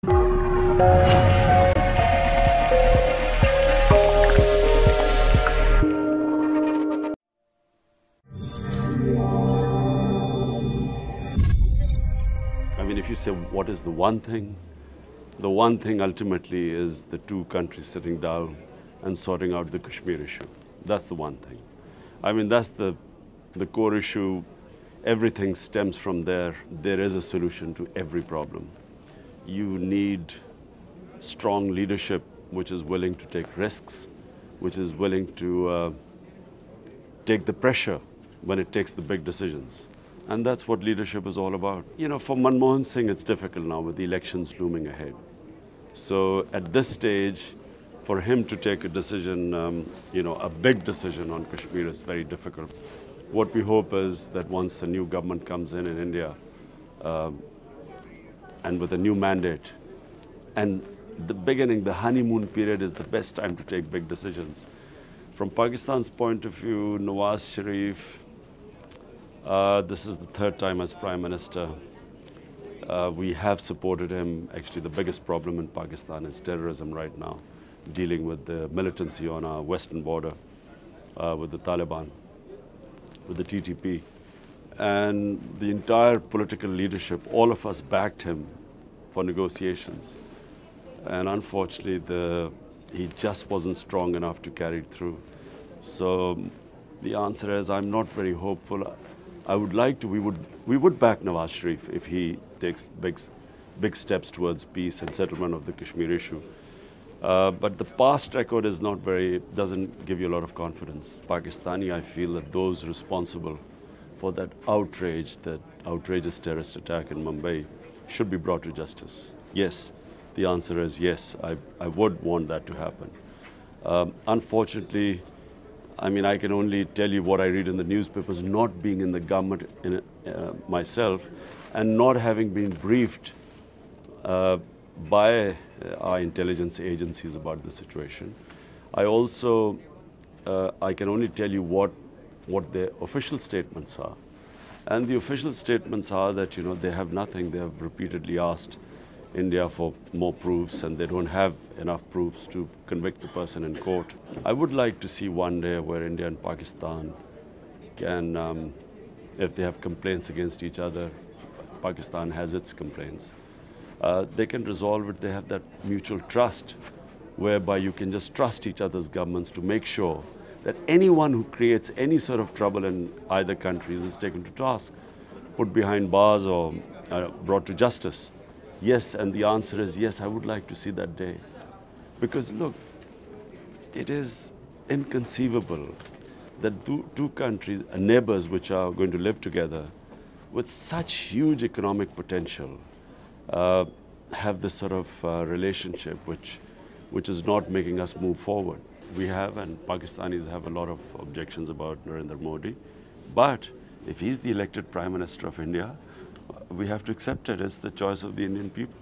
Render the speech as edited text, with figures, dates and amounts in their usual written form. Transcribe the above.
I mean, if you say what is the one thing ultimately is the two countries sitting down and sorting out the Kashmir issue. That's the one thing. I mean, that's the core issue. Everything stems from there. There is a solution to every problem. You need strong leadership which is willing to take risks, which is willing to take the pressure when it takes the big decisions. And that's what leadership is all about. You know, for Manmohan Singh, it's difficult now with the elections looming ahead. So at this stage, for him to take a decision, you know, a big decision on Kashmir is very difficult. What we hope is that once a new government comes in India, and with a new mandate, and the beginning, the honeymoon period is the best time to take big decisions. From Pakistan's point of view, Nawaz Sharif, this is the third time as Prime Minister. We have supported him. Actually, the biggest problem in Pakistan is terrorism right now, dealing with the militancy on our western border, with the Taliban, with the TTP. And the entire political leadership, all of us backed him for negotiations. And unfortunately, he just wasn't strong enough to carry it through. So the answer is, I'm not very hopeful. I would like to, we would back Nawaz Sharif if he takes big steps towards peace and settlement of the Kashmir issue. But the past record is not doesn't give you a lot of confidence. Pakistani, I feel that those responsible for that outrageous terrorist attack in Mumbai should be brought to justice. Yes, the answer is yes, I would want that to happen. Unfortunately, I mean, I can only tell you what I read in the newspapers, not being in the government myself, and not having been briefed by our intelligence agencies about the situation. I also, I can only tell you what their official statements are. And the official statements are that, you know, they have nothing. They have repeatedly asked India for more proofs, and they don't have enough proofs to convict the person in court. I would like to see one day where India and Pakistan can, if they have complaints against each other, Pakistan has its complaints, they can resolve it. They have that mutual trust whereby you can just trust each other's governments to make sure that anyone who creates any sort of trouble in either countries is taken to task, put behind bars or brought to justice. Yes, and the answer is yes, I would like to see that day. Because look, it is inconceivable that two countries, neighbors which are going to live together with such huge economic potential, have this sort of relationship which is not making us move forward. We have, and Pakistanis have, a lot of objections about Narendra Modi. But if he's the elected Prime Minister of India, we have to accept it. It's the choice of the Indian people.